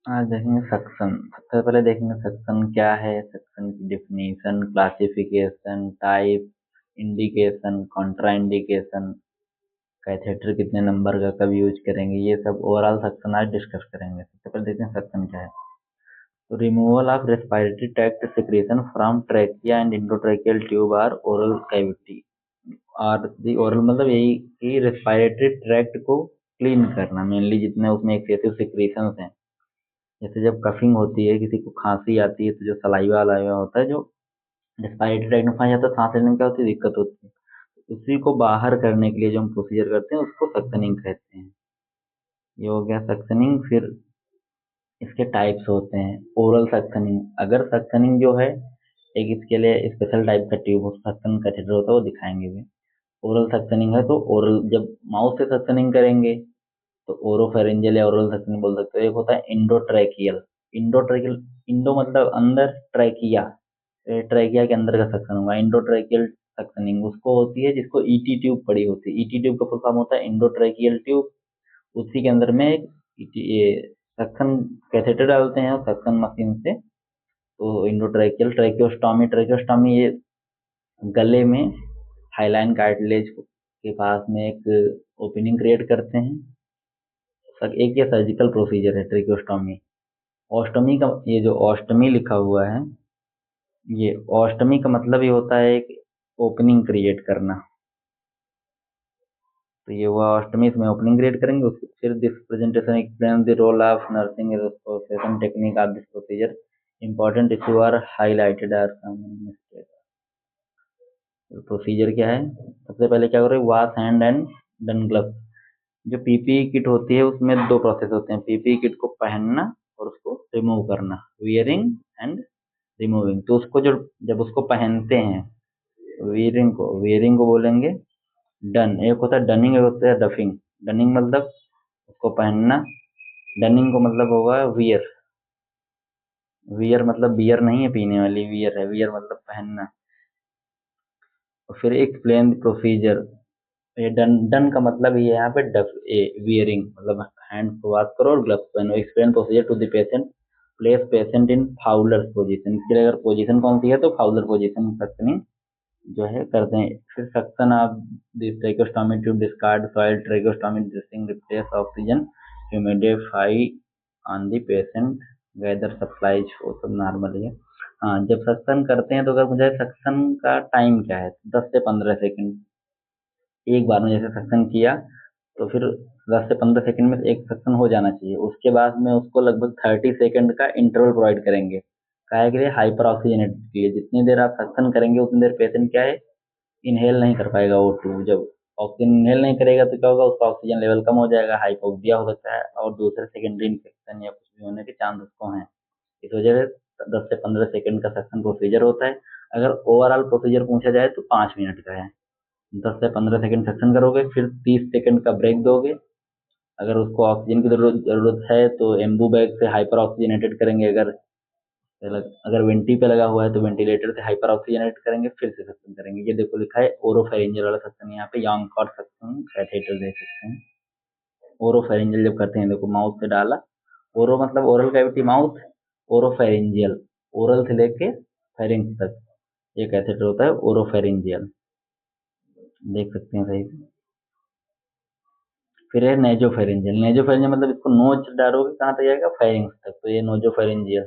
आज देखेंगे सक्शन। सबसे पहले देखेंगे सक्शन क्या है, सक्शन की definition, classification, type, indication, contraindication, catheter कितने नंबर का कब यूज करेंगे, ये सब ओवरऑल सक्शन आज डिस्कस करेंगे। सबसे पहले देखते हैं सक्शन क्या है। तो removal of respiratory tract secretion from trachea and endotracheal tube or oral cavity. और दी ओरल मतलब यही कि रेस्पिरेटरी ट्रैक्ट को क्लीन करना, मेनली जितने उसमें एक्सेसिव सिक्रीशंस हैं। जैसे जब कफिंग होती है, किसी को खांसी आती है, तो जो सलाइवा अलाइवा होता है जो रेस्पिरेटरी ट्रैक्ट में फंस जाता है, सांस लेने में क्या होती है, दिक्कत होती है। उसी को बाहर करने के लिए जो हम प्रोसीजर करते हैं उसको सक्शनिंग कहते हैं। ये हो गया सक्शनिंग। फिर इसके टाइप्स होते हैं। ओरल सक्शनिंग, अगर सक्शनिंग जो है एक इसके लिए स्पेशल टाइप का ट्यूब सक्शन कैथेटर होता है, वो दिखाएंगे भी। ओरल सक्शनिंग है तो ओरल जब माउथ से सक्शनिंग करेंगे तो ओरोफेरेंजियल या ओरल सक्शनिंग बोल सकते हो। एक होता है इंडोट्रैकियल। इंडोट्रैकियल, इंडो मतलब अंदर, ट्रैकिया, ट्रैकिया के अंदर का सक्शन हुआ। इंडोट्रैकियल सक्शनिंग उसको होती है जिसको ईटी ट्यूब पड़ी होती है। ईटी ट्यूब का फुल फॉर्म होता है इंडोट्रैकियल ट्यूब। उसी के अंदर में एक ये सक्शन कैथेटर डालते हैं सक्शन मशीन से। तो इंडोट्रैकियल, ट्रैकियोस्टॉमी, ट्रैकियोस्टॉमी ये गले में हाइलाइन कार्टिलेज के पास में एक ओपनिंग क्रिएट करते हैं। एक ये सर्जिकल प्रोसीजर है ट्रैकियोस्टॉमी। ऑस्टमी का, ये जो ऑस्टमी लिखा हुआ है, ये ऑस्टमी का मतलब ये होता है एक ओपनिंग क्रिएट करना। तो ये हुआ ऑस्टमी, इसमें ओपनिंग क्रिएट करेंगे। उसको फिर this presentation explain the role of nursing association technique of this procedure. Important issue are highlighted are some mistake. Procedure क्या है, सबसे पहले क्या करोगे, wash hand and don gloves. जो पीपीई किट होती है उसमें दो प्रोसेस होते हैं। पीपीई किट को पहनना और उसको रिमूव करना, वियरिंग एंड रिमूविंग। तो उसको जो, जब उसको पहनते हैं, वियरिंग को बोलेंगे डन। एक होता है डनिंग, एक होता है डफिंग। डनिंग मतलब उसको पहनना, डनिंग को मतलब होगा वियर। वियर मतलब बियर नहीं है पीने वाली, वियर है, वियर मतलब पहनना। और फिर एक्सप्लेन प्रोसीजर। ये डन, डन का मतलब ये यहाँ पे डफ ए वियरिंग मतलब हैंड को वॉश करो और ग्लव्स पहनो। Explain procedure to the patient, place patient in Fowler position. इसके लिए अगर पोजीशन कौन सी है तो फाउलर पोजीशन सक्शनिंग जो है करते हैं। फिर suction of this tracheostomy tube discard soil tracheostomy dressing replace oxygen humidify on the patient gather supplies, वो सब नॉर्मल है। हाँ, जब सक्शन करते हैं तो अगर मुझे सक्शन का टाइम क्या है, 10 से 15 सेकंड। एक बार में जैसे सक्शन किया तो फिर 10 से 15 सेकंड में एक सक्शन हो जाना चाहिए। उसके बाद में उसको लगभग 30 सेकंड का इंटरवल प्रोवाइड करेंगे। काहे के लिए, हाइपर ऑक्सीजनेट के लिए। जितनी देर आप सक्शन करेंगे उतनी देर पेशेंट क्या है, इनहेल नहीं कर पाएगा O2। जब ऑक्सीजन इनहेल नहीं करेगा तो क्या होगा, उसका ऑक्सीजन लेवल कम हो जाएगा, हाइपोक्सिया हो सकता है और दूसरे सेकेंडरी इन्फेक्शन या कुछ भी होने के चांस उसको हैं। इस वजह से 10 से 15 सेकंड का सक्शन प्रोसीजर होता है। अगर ओवरऑल प्रोसीजर पूछा जाए तो 5 मिनट का है। 10 से 15 सेकंड सक्शन करोगे, फिर 30 सेकंड का ब्रेक दोगे। अगर उसको ऑक्सीजन की जरूरत है तो एम्बू बैग से हाइपर ऑक्सीजनेटेड करेंगे। अगर वेंटी पे लगा हुआ है तो वेंटिलेटर से हाइपर ऑक्सीजनेट करेंगे, फिर से सक्शन करेंगे। ये देखो लिखा है ओरोफेरिंजियल वाला सक्शन, यहाँ पे यंग कॉर्ड सक्शन कैथेटर देख सकते हैं। ओरोफेरिंजियल जब करते हैं, देखो माउथ से डाला, ओरो मतलब ओरल कैविटी माउथ, ओरोफेरिंजियल ओरल से लेके फेरिंग्स तक ये कैथेटर होता है ओरोफेरिंजियल, देख सकते हैं सही से। फिर है नेजोफेरेंजियल। नेजोफेरेंजियल मतलब इसको नोच डालोगे कहाँ तक जाएगा, फेरिंग्स तक, तो ये नोजोफेरेंजियल।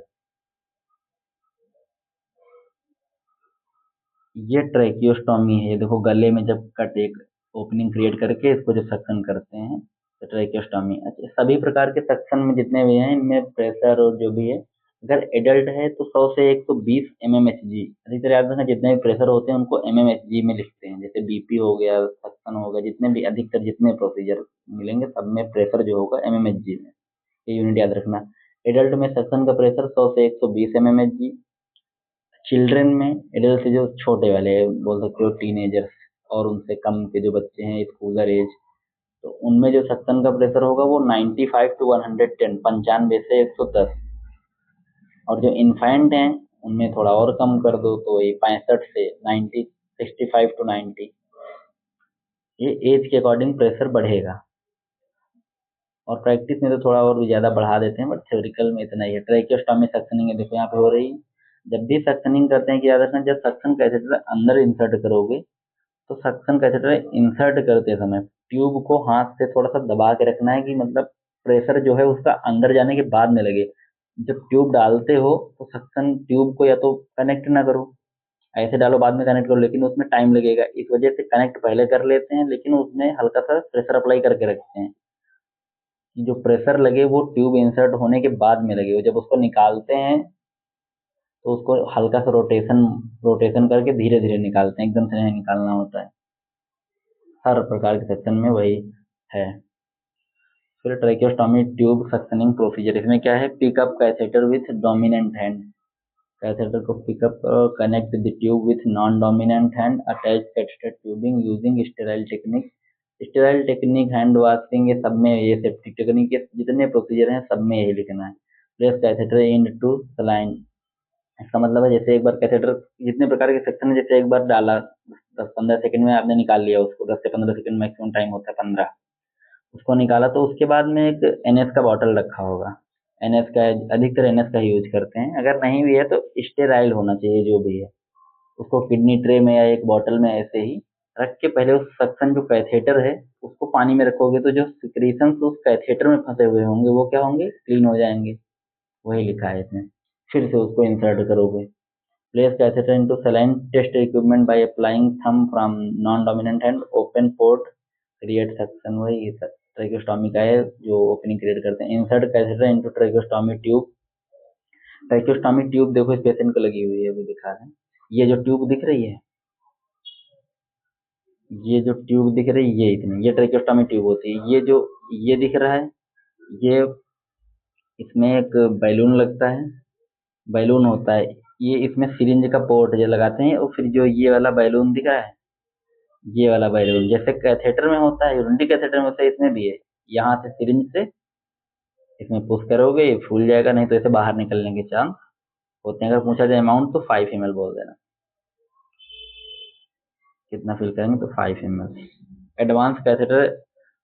ये ट्रैकियोस्टोमी है। देखो गले में जब कट एक ओपनिंग क्रिएट करके इसको जो सक्शन करते हैं तो ट्रैकियोस्टोमी। अच्छा, सभी प्रकार के सक्शन में जितने भी हैं इनमें प्रेशर और जो भी है, अगर एडल्ट है तो 100 से 120 mmHg। अधिकतर याद रखना, जितने भी प्रेशर होते हैं उनको mmHg में लिखते हैं। जैसे बीपी हो गया, सक्शन हो गया, जितने भी अधिकतर जितने प्रोसीजर मिलेंगे सब में प्रेशर जो होगा mmHg में, ये यूनिट याद रखना। एडल्ट में सक्शन का प्रेशर 100 से 120 mmHg। चिल्ड्रन में, एडल्ट से जो छोटे वाले बोल सकते हो टीनेजर्स और उनसे कम के जो बच्चे हैं स्कूलर एज, तो उनमें जो सक्शन का प्रेशर होगा वो 95 टू 110, 95 से 110। और जो इन्फेंट हैं उनमें थोड़ा और कम कर दो तो ये 65 से 90, 65 टू 90। ये एज के अकॉर्डिंग प्रेशर बढ़ेगा। और प्रैक्टिस में तो थोड़ा और भी ज़्यादा बढ़ा देते हैं, बट थ्योरिकल में इतना ही है। ट्रैकियोस्टॉमी सक्शनिंग है, देखो यहाँ पे हो रही है। जब भी सक्शनिंग करते हैं कि याद रखना, जब सक्शन कैथेटर अंदर इंसर्ट करोगे तो सक्शन कैथेटर इंसर्ट करते समय ट्यूब को हाथ से थोड़ा सा दबा के रखना है, कि मतलब प्रेशर जो है उसका अंदर जाने के बाद में लगे। जब ट्यूब डालते हो तो सक्शन ट्यूब को या तो कनेक्ट ना करो, ऐसे डालो बाद में कनेक्ट करो, लेकिन उसमें टाइम लगेगा। इस वजह से कनेक्ट पहले कर लेते हैं, लेकिन उसमें हल्का सा प्रेशर अप्लाई करके रखते हैं कि जो प्रेशर लगे वो ट्यूब इंसर्ट होने के बाद में लगे। जब उसको निकालते हैं तो उसको हल्का सा रोटेशन रोटेशन करके धीरे धीरे निकालते हैं, एकदम से नहीं निकालना होता है। हर प्रकार के सेक्शन में वही है। फिर ट्रैकियोस्टोमी ट्यूब सक्शनिंग प्रोसीजर, इसमें क्या है, pickup catheter with dominant hand, catheter को pickup connect the tube with non dominant hand, attach catheter tubing using sterile technique. Sterile technique, hand washing, ये सब में ये सेफ्टी टेक्निक के जितने प्रोसीजर हैं सब में यही लिखना है। Place catheter into saline, इसका मतलब है जैसे एक बार कैथेटर, जितने प्रकार के सेक्शन है, जैसे एक बार डाला 10-15 सेकंड में आपने निकाल लिया उसको, 10 से 15 सेकंड मैक्सिमम टाइम होता है 15, उसको निकाला तो उसके बाद में एक एनएस का बॉटल रखा होगा। एनएस का, अधिकतर एनएस का ही यूज करते हैं। अगर नहीं भी है तो स्टेराइल होना चाहिए जो भी है। उसको किडनी ट्रे में या एक बॉटल में ऐसे ही रख के पहले उस सक्शन जो कैथेटर है उसको पानी में रखोगे तो जो सिक्रीशन उस कैथेटर में फंसे हुए होंगे वो क्या होंगे, क्लीन हो जाएंगे। वही लिखा है इसमें। फिर से उसको इंसर्ट करोगे। Place catheter into saline test equipment by applying thumb from non dominant hand, open port create suction, वही ट्रैकियोस्टोमी का है जो ओपनिंग क्रिएट करते हैं। Insert catheter into tracheostomy tube, tracheostomy tube देखो इस पेशेंट को लगी हुई है, अभी दिखा रहे हैं। ये जो ट्यूब दिख रही है, ये जो ट्यूब दिख रही है, ये इतनी, ये ट्रैकियोस्टोमी ट्यूब होती है। ये जो ये दिख रहा है, ये इसमें एक बैलून लगता है, बैलून होता है। ये इसमें सिरिंज का पोर्ट जो लगाते हैं, और फिर जो ये वाला बैलून दिख रहा है, ये वाला बैलून जैसे कैथेटर में होता है, यूरिनरी कैथेटर में होता है, इसमें भी है। यहाँ से सिरिंज से इसमें पुश करोगे ये फूल जाएगा, नहीं तो इसे बाहर निकलने के चांस होते हैं। अगर पूछा जाए अमाउंट तो 5 ml बोल देना, कितना फिल करेंगे तो 5 ml। Advance catheter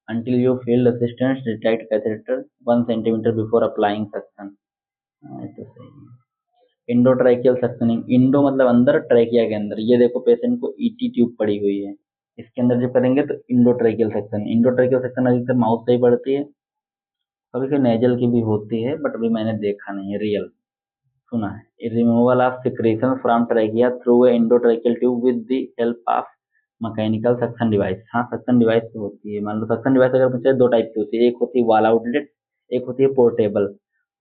until you feel resistance, retract catheter 1 cm before applying suction। ये तो सही है। इंडोट्रैकियल सक्शनिंग, इंडो मतलब अंदर, ट्रैकिया के अंदर। ये देखो पेशेंट को ईटी ट्यूब पड़ी हुई है, इसके अंदर जब करेंगे तो इंडोट्रैकियल सेक्शन। इंडोट्रैकियल सेक्शन अधिकतर माउथ से ही पड़ती है, कभी कभी नेजल की भी होती है, बट अभी मैंने देखा नहीं है, रियल सुना है। Removal of secretion from trachea through a endotracheal tube with the help of mechanical suction device. हाँ, सक्शन डिवाइस तो होती है। मान लो सक्शन डिवाइस अगर पूछे, दो टाइप की होती है, एक होती है वॉल आउटलेट, एक होती है पोर्टेबल।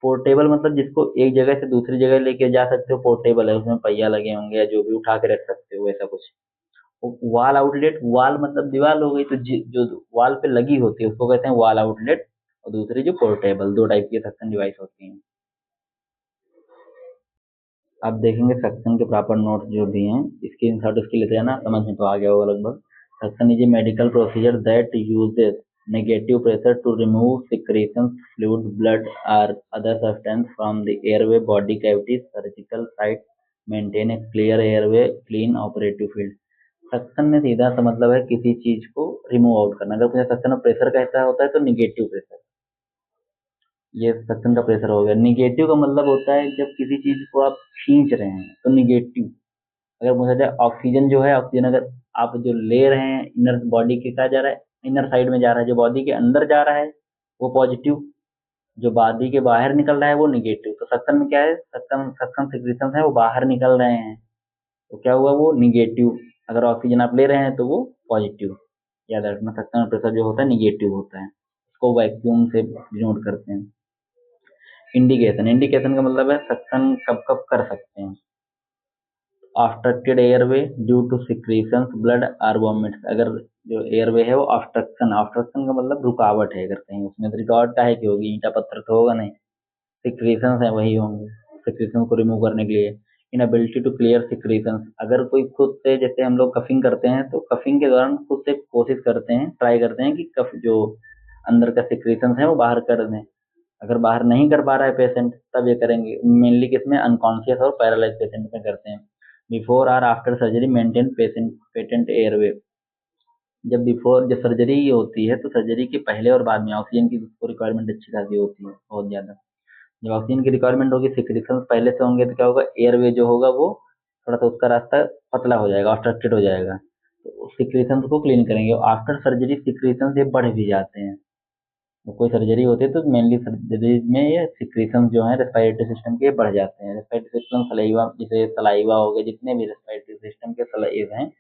पोर्टेबल मतलब जिसको एक जगह से दूसरी जगह लेके जा सकते हो, पोर्टेबल है, उसमें पहिया लगे होंगे या जो भी उठा के रख सकते हो, ऐसा कुछ। वॉल आउटलेट, वॉल मतलब दीवार हो गई, तो जो वॉल पे लगी होती है उसको कहते हैं वॉल आउटलेट। और दूसरी जो पोर्टेबल, दो टाइप की सक्शन डिवाइस होती हैं। अब देखेंगे सक्शन के प्रॉपर नोट्स जो भी हैं, स्क्रीनशॉट उसके लेते हैं ना, समझ में तो आ गया होगा लगभग। Suction is a medical procedure that uses negative pressure to remove secretions, fluid, blood or other substance from the airway, body cavities, surgical site, maintain a clear airway, clean operative field। Suction में सीधा सा मतलब है किसी चीज को remove out करना। अगर मुझे सक्शन में प्रेशर कैसा होता है तो निगेटिव प्रेशर, ये सक्शन का प्रेशर हो गया। निगेटिव का मतलब होता है जब किसी चीज को आप खींच रहे हैं तो निगेटिव। अगर पूछा जाए ऑक्सीजन जो है, ऑक्सीजन अगर आप जो ले रहे हैं इनर बॉडी के क्या जा रहा है, इनर साइड में जा रहा है, जो बॉडी के अंदर जा रहा है वो पॉजिटिव, जो बॉडी के बाहर निकल रहा है वो निगेटिव। तो सक्शन में क्या है, सक्शन सक्शन सिक्रीशन है वो बाहर निकल रहे हैं, तो क्या हुआ, वो निगेटिव। अगर ऑक्सीजन आप ले रहे हैं तो वो पॉजिटिव। याद रखना, सक्शन में प्रेशर जो होता है निगेटिव होता है, उसको वैक्यूम से डिनोट करते हैं। इंडिकेशन, इंडिकेशन का मतलब है सक्शन कब कब कर सकते हैं। Obstructed airway due to secretions, blood और वॉमिट्स। अगर जो एयरवे है वो ऑब्स्ट्रक्शन, ऑब्स्ट्रक्शन का मतलब रुकावट है, अगर कहीं उसमें तो रुकावट काहे की होगी, ईंटा पत्थर तो होगा नहीं, सिक्रीशंस है वही होंगे। सिक्रीशन को रिमूव करने के लिए इनएबिलिटी टू क्लियर सिक्रीशंस, अगर कोई खुद से, जैसे हम लोग कफिंग करते हैं तो कफिंग के दौरान खुद से कोशिश करते हैं, ट्राई करते हैं कि कफ जो अंदर का सिक्रीशंस है वो बाहर कर दें। अगर बाहर नहीं कर पा रहा है पेशेंट तब ये करेंगे, मेनली किसमें, अनकॉन्शियस और पैरालाइज पेशेंट में करते हैं। बिफोर और after surgery maintain patient patent airway, जब बिफोर जब सर्जरी होती है तो सर्जरी के पहले और बाद में ऑक्सीजन की उसको रिक्वायरमेंट अच्छी खासी होती है, बहुत ज़्यादा। जब ऑक्सीजन की रिक्वायरमेंट होगी, सिक्रीशंस पहले से होंगे, तो क्या होगा, एयरवे जो होगा वो थोड़ा सा उसका रास्ता पतला हो जाएगा, ऑब्स्ट्रक्टेड हो जाएगा, तो सिक्रीशंस को क्लीन करेंगे। आफ्टर सर्जरी सिक्रीशंस ये बढ़ भी जाते हैं। तो कोई सर्जरी होती है तो मेनली सर्जरी में ये सिक्रीशंस जो है रेस्पिरेटरी सिस्टम के बढ़ जाते हैं। रेस्पिरेटरी सिस्टम सलाइवा, जैसे सलाइवा हो गए, जितने भी रेस्पिरेटरी सिस्टम के सलाइव हैं,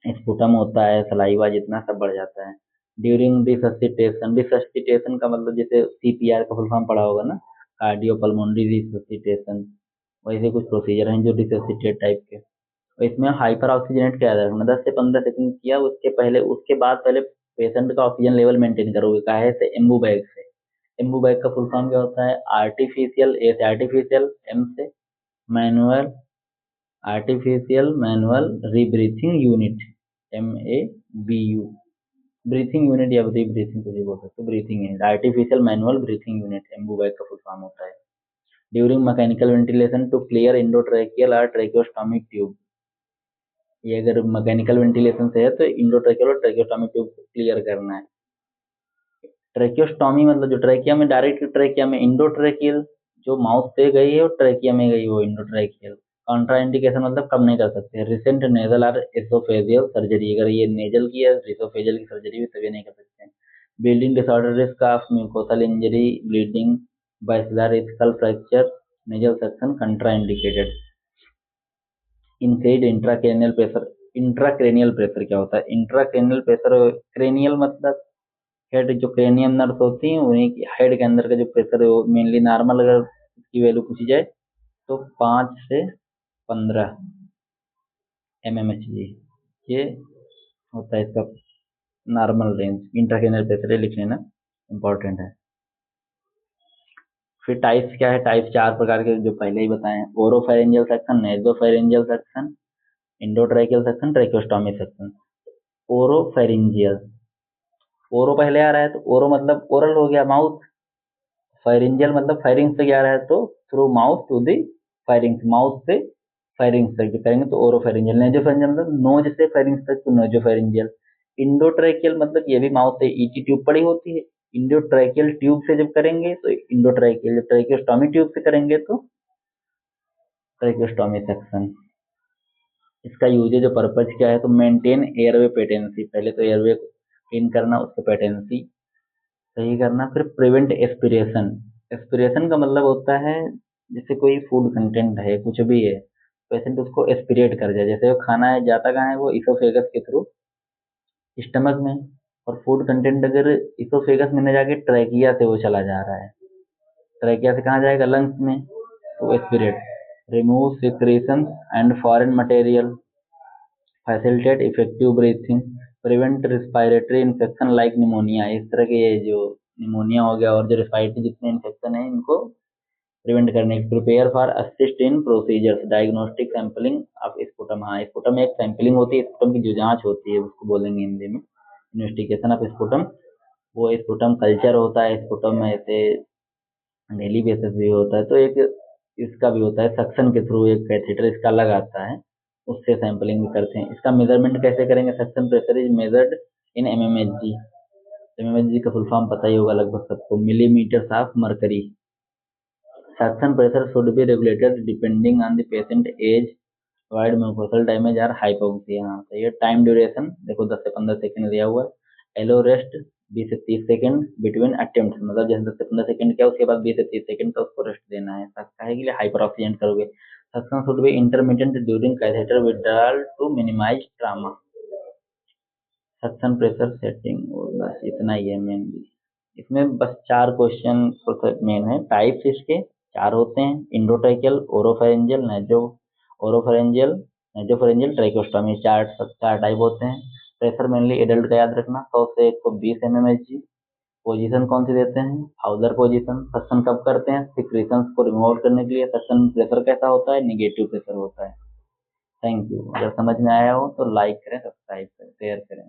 स्पुटम होता है, सलाइवा, जितना सब बढ़ जाता है। ड्यूरिंग रिससिटेशन, रिससिटेशन का मतलब जैसे सीपीआर का फुल फॉर्म पढ़ा होगा ना, कार्डियो पल्मोनरी रिससिटेशन, वैसे कुछ प्रोसीजर हैं जो रिससिटेट टाइप के। और इसमें हाइपर ऑक्सीजनेट क्या रखना, 10 से 15 सेकंड किया, उसके पहले उसके बाद पहले पेशेंट का ऑक्सीजन लेवल मेंटेन करोगे, काहे से, एम्बू बैग से। एम्बू बैग का फुल फॉर्म क्या होता है, आर्टिफिशियल, ए से आर्टिफिशियल, एम से manual, artificial manual rebreathing unit, MABU, breathing unit या रीब्रीथिंग कुछ भी बोल सकते हो, breathing unit, artificial manual breathing unit, Ambu bag का फुल फॉर्म होता है। During mechanical ventilation to clear endotracheal और ट्रेकियोस्टोमिक ट्यूब, ये अगर मैकेनिकल वेंटिलेशन से है तो इंडोट्रेकियल और ट्रेकियोस्टोमिक ट्यूब को क्लियर करना है। ट्रेकियोस्टोमी मतलब जो ट्रेकिया में, डायरेक्ट ट्रेकिया में, इंडोट्रेकियल जो माउथ से गई है और ट्रेकिया में गई वो इंडोट्रेकियल। कॉन्ट्राइंडिकेशन मतलब कब नहीं कर सकते, रिसेंट नेजल और एसोफेजियल सर्जरी, अगर ये नेजल की है, एसोफेजियल की सर्जरी भी तभी नहीं कर सकते। Bleeding disorder, risk of mucosal injury, bleeding, basilar skull fracture, nasal section contraindicated. Increase intracranial pressure, intracranial pressure क्या होता है, इंट्राक्रेनियल प्रेशर, क्रेनियल मतलब हेड, जो क्रेनियम नर्व्स होती हैं उन्हीं की हेड के अंदर का जो प्रेशर है वो मेनली नॉर्मल, अगर इसकी वैल्यू पूछी जाए तो 5 से 15 mmHg, ये होता है इसका नॉर्मल रेंज। इंट्राक्रेनियल प्रेशर लिख लेना, इंपॉर्टेंट है। फिर टाइप्स क्या है, टाइप्स 4 प्रकार के जो पहले ही बताए हैं, oropharyngeal section, nasopharyngeal section, endotracheal section, tracheostomy section. Oropharyngeal, oro पहले आ रहा है तो ओरो मतलब ओरल हो गया, माउथ। फेरेंजियल मतलब फेरिंग्स से क्या रहा है तो through mouth to the pharynx, mouth से फेरिंग्स तक करेंगे तो ओरोफेरेंजियल। नेजोफेरेंजियल मतलब नोज से फेरिंग्स तक तो नोजोफेरेंजियल। इंडोट्रैकियल मतलब ये भी माउथ से ईटी ट्यूब पड़ी होती है, इंडोट्रैकियल ट्यूब से जब करेंगे तो इंडोट्रैकियल, जब ट्रैकियोस्टोमी ट्यूब से करेंगे तो ट्रैकियोस्टोमी सेक्शन। इसका यूजेज और पर्पज क्या है तो मेंटेन एयरवे पेटेंसी, पहले तो एयरवे को क्लीन करना, उसके पेटेंसी सही करना। फिर प्रिवेंट एस्पिरेशन, एस्पिरेशन का मतलब होता है जैसे कोई फूड कंटेंट है, कुछ भी है, पेशेंट उसको एस्पिरेट कर जाए, जैसे वो खाना है जाता कहाँ है, वो इसोफेगस के थ्रू स्टमक में, और फूड कंटेंट अगर इसोफेगस में न जाके ट्रैकिया से वो चला जा रहा है, ट्रैकिया से कहाँ जाएगा, लंग्स में, तो aspirate. Remove secretion and foreign material, facilitate effective breathing, prevent respiratory infection like pneumonia, इस तरह के ये जो निमोनिया हो गया और जो रेस्पिरेटरी जितने इन्फेक्शन है इनको प्रिवेंट करने की। Prepare for assist in procedures, diagnostic sampling of sputum, हाँ स्पुटम एक सैंपलिंग होती है, स्पुटम की जो जांच होती है उसको बोलेंगे हिंदी में इन्वेस्टिगेशन ऑफ स्पुटम। वो स्पुटम कल्चर होता है, स्पुटम में ऐसे डेली बेसिस भी होता है, तो एक इसका भी होता है, सक्शन के थ्रू एक कैथेटर इसका अलग आता है, उससे सैंपलिंग भी करते हैं। इसका मेजरमेंट कैसे करेंगे, suction pressure is measured in mmHg, mmHg का फुल फॉर्म पता ही होगा लगभग सबको, millimetre of mercury. Suction pressure should be regulated depending on the patient age, wide mucosal damage और हाइपोक्सिया। हाँ सही है। टाइम ड्यूरेशन देखो 10 से 15 सेकंड दिया हुआ है। एलो रेस्ट 20 से 30 सेकंड बिटवीन अटेम्प्ट, मतलब जैसे 10 से 15 सेकंड किया उसके बाद 20 से 30 सेकंड का उसको रेस्ट देना है, काहे के लिए, हाइपर ऑक्सीजन करोगे। Suction should be intermediate during catheter withdrawal to minimise trauma. Suction pressure setting, बस इतना ही है मेनली। इसमें बस 4 क्वेश्चन मेन है। टाइप्स इसके 4 होते हैं, endotracheal, oropharyngeal, oropharyngeal, nasopharyngeal, tracheostomy, 4 type होते हैं। प्रेशर मेनली एडल्ट का याद रखना, 100 से 120 mmHg। पोजीशन कौन सी देते हैं, फाउलर पोजीशन। सक्शन कब करते हैं, सिक्रीशंस को रिमूव करने के लिए। सक्शन प्रेशर कैसा होता है, निगेटिव प्रेशर होता है। Thank you. अगर समझ में आया हो तो लाइक करें, सब्सक्राइब करें, शेयर करें।